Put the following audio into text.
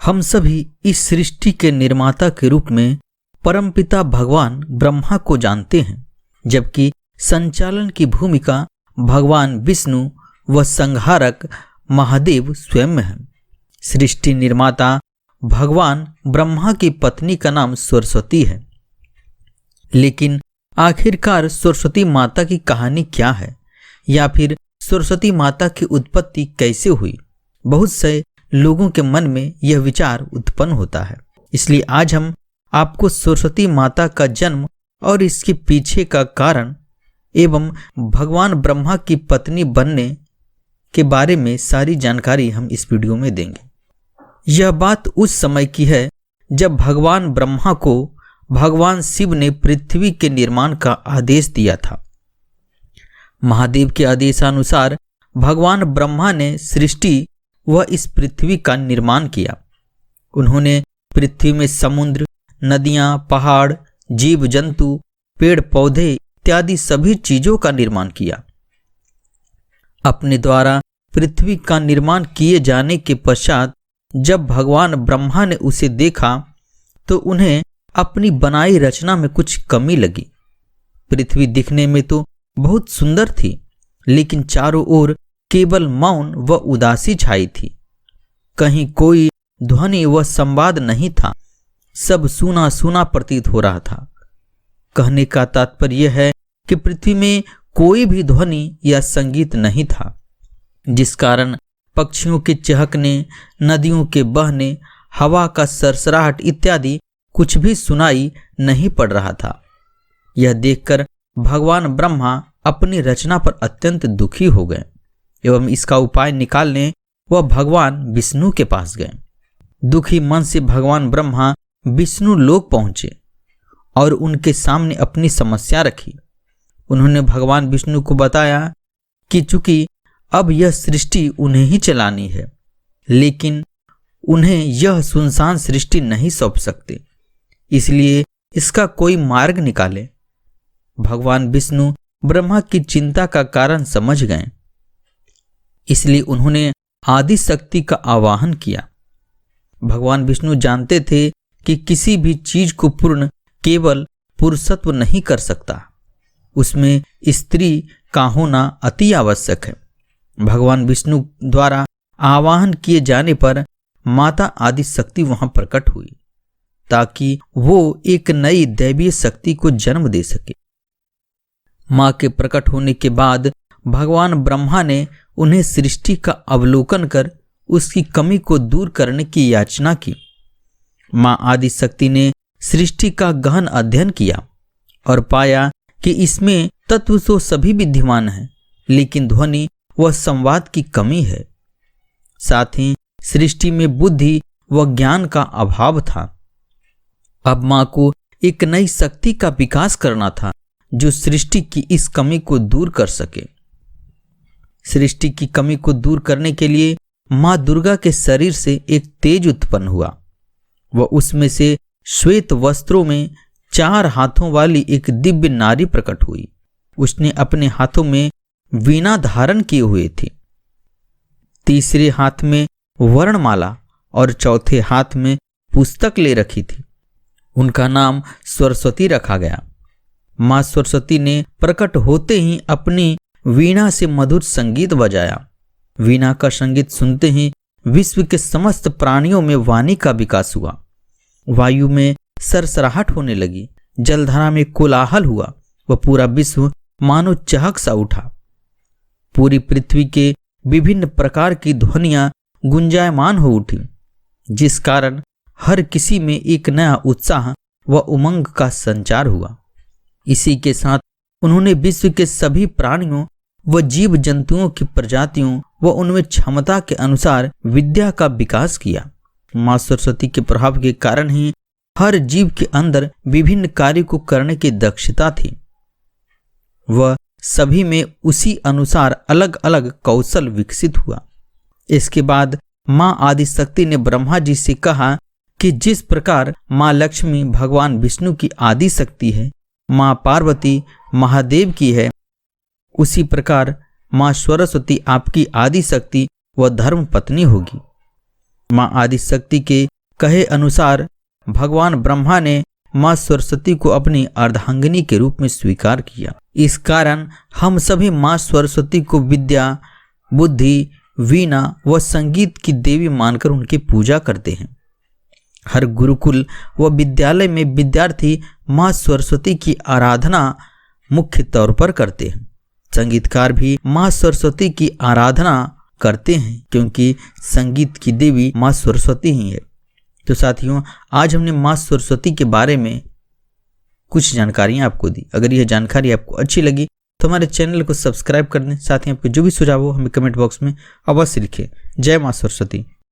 हम सभी इस सृष्टि के निर्माता के रूप में परमपिता भगवान ब्रह्मा को जानते हैं, जबकि संचालन की भूमिका भगवान विष्णु व संहारक महादेव स्वयं है। सृष्टि निर्माता भगवान ब्रह्मा की पत्नी का नाम सरस्वती है। लेकिन आखिरकार सरस्वती माता की कहानी क्या है, या फिर सरस्वती माता की उत्पत्ति कैसे हुई? बहुत से लोगों के मन में यह विचार उत्पन्न होता है। इसलिए आज हम आपको सरस्वती माता का जन्म और इसके पीछे का कारण एवं भगवान ब्रह्मा की पत्नी बनने के बारे में सारी जानकारी हम इस वीडियो में देंगे। यह बात उस समय की है जब भगवान ब्रह्मा को भगवान शिव ने पृथ्वी के निर्माण का आदेश दिया था। महादेव के आदेशानुसार भगवान ब्रह्मा ने सृष्टि व इस पृथ्वी का निर्माण किया। उन्होंने पृथ्वी में समुद्र, नदियां, पहाड़, जीव जंतु, पेड़ पौधे इत्यादि सभी चीजों का निर्माण किया। अपने द्वारा पृथ्वी का निर्माण किए जाने के पश्चात जब भगवान ब्रह्मा ने उसे देखा तो उन्हें अपनी बनाई रचना में कुछ कमी लगी। पृथ्वी दिखने में तो बहुत सुंदर थी, लेकिन चारों ओर केवल मौन व उदासी छाई थी। कहीं कोई ध्वनि व संवाद नहीं था। सब सूना सूना प्रतीत हो रहा था। कहने का तात्पर्य यह है कि पृथ्वी में कोई भी ध्वनि या संगीत नहीं था, जिस कारण पक्षियों के चहकने, नदियों के बहने, हवा का सरसराहट इत्यादि कुछ भी सुनाई नहीं पड़ रहा था। यह देखकर भगवान ब्रह्मा अपनी रचना पर अत्यंत दुखी हो गए एवं इसका उपाय निकालने वह भगवान विष्णु के पास गए। दुखी मन से भगवान ब्रह्मा विष्णु लोक पहुंचे और उनके सामने अपनी समस्या रखी। उन्होंने भगवान विष्णु को बताया कि चूंकि अब यह सृष्टि उन्हें ही चलानी है, लेकिन उन्हें यह सुनसान सृष्टि नहीं सौंप सकते, इसलिए इसका कोई मार्ग निकाले। भगवान विष्णु ब्रह्मा की चिंता का कारण समझ गए, इसलिए उन्होंने आदि शक्ति का आवाहन किया। भगवान विष्णु जानते थे कि किसी भी चीज को पूर्ण केवल पुरुषत्व नहीं कर सकता, उसमें स्त्री का होना अति आवश्यक है। भगवान विष्णु द्वारा आवाहन किए जाने पर माता आदि शक्ति वहां प्रकट हुई, ताकि वो एक नई दैवीय शक्ति को जन्म दे सके। मां के प्रकट होने के बाद भगवान ब्रह्मा ने उन्हें सृष्टि का अवलोकन कर उसकी कमी को दूर करने की याचना की। मां आदि शक्ति ने सृष्टि का गहन अध्ययन किया और पाया कि इसमें तत्व तो सभी विद्यमान हैं, लेकिन ध्वनि व संवाद की कमी है। साथ ही सृष्टि में बुद्धि व ज्ञान का अभाव था। अब मां को एक नई शक्ति का विकास करना था जो सृष्टि की इस कमी को दूर कर सके। सृष्टि की कमी को दूर करने के लिए मां दुर्गा के शरीर से एक तेज उत्पन्न हुआ व उसमें से श्वेत वस्त्रों में 4 हाथों वाली एक दिव्य नारी प्रकट हुई। उसने अपने हाथों में वीणा धारण किए हुए थी, तीसरे हाथ में वर्णमाला और चौथे हाथ में पुस्तक ले रखी थी। उनका नाम सरस्वती रखा गया। मां सरस्वती ने प्रकट होते ही अपनी वीणा से मधुर संगीत बजाया। वीणा का संगीत सुनते ही विश्व के समस्त प्राणियों में वाणी का विकास हुआ। वायु में सरसराहट होने लगी, जलधारा में कोलाहल हुआ व पूरा विश्व मानो चहक सा उठा। पूरी पृथ्वी के विभिन्न प्रकार की ध्वनियां गुंजायमान हो उठी, जिस कारण हर किसी में एक नया उत्साह व उमंग का संचार हुआ। इसी के साथ उन्होंने विश्व के सभी प्राणियों व जीव जंतुओं की प्रजातियों व उनमें क्षमता के अनुसार विद्या का विकास किया। मां सरस्वती के प्रभाव के कारण ही हर जीव के अंदर विभिन्न कार्य को करने की दक्षता थी। वह सभी में उसी अनुसार अलग अलग कौशल विकसित हुआ। इसके बाद मां आदिशक्ति ने ब्रह्मा जी से कहा कि जिस प्रकार मां लक्ष्मी भगवान विष्णु की आदि शक्ति है, मां पार्वती महादेव की है, उसी प्रकार मां सरस्वती आपकी आदि शक्ति व धर्म पत्नी होगी। मां आदि शक्ति के कहे अनुसार भगवान ब्रह्मा ने माँ सरस्वती को अपनी अर्धांगिनी के रूप में स्वीकार किया। इस कारण हम सभी माँ सरस्वती को विद्या, बुद्धि, वीणा व संगीत की देवी मानकर उनकी पूजा करते हैं। हर गुरुकुल व विद्यालय में विद्यार्थी माँ सरस्वती की आराधना मुख्य तौर पर करते हैं। संगीतकार भी माँ सरस्वती की आराधना करते हैं क्योंकि संगीत की देवी माँ सरस्वती ही है। तो साथियों, आज हमने माँ सरस्वती के बारे में कुछ जानकारियाँ आपको दी। अगर यह जानकारी आपको अच्छी लगी तो हमारे चैनल को सब्सक्राइब कर दें। साथ ही आपके जो भी सुझाव हो हमें कमेंट बॉक्स में अवश्य लिखें। जय माँ सरस्वती।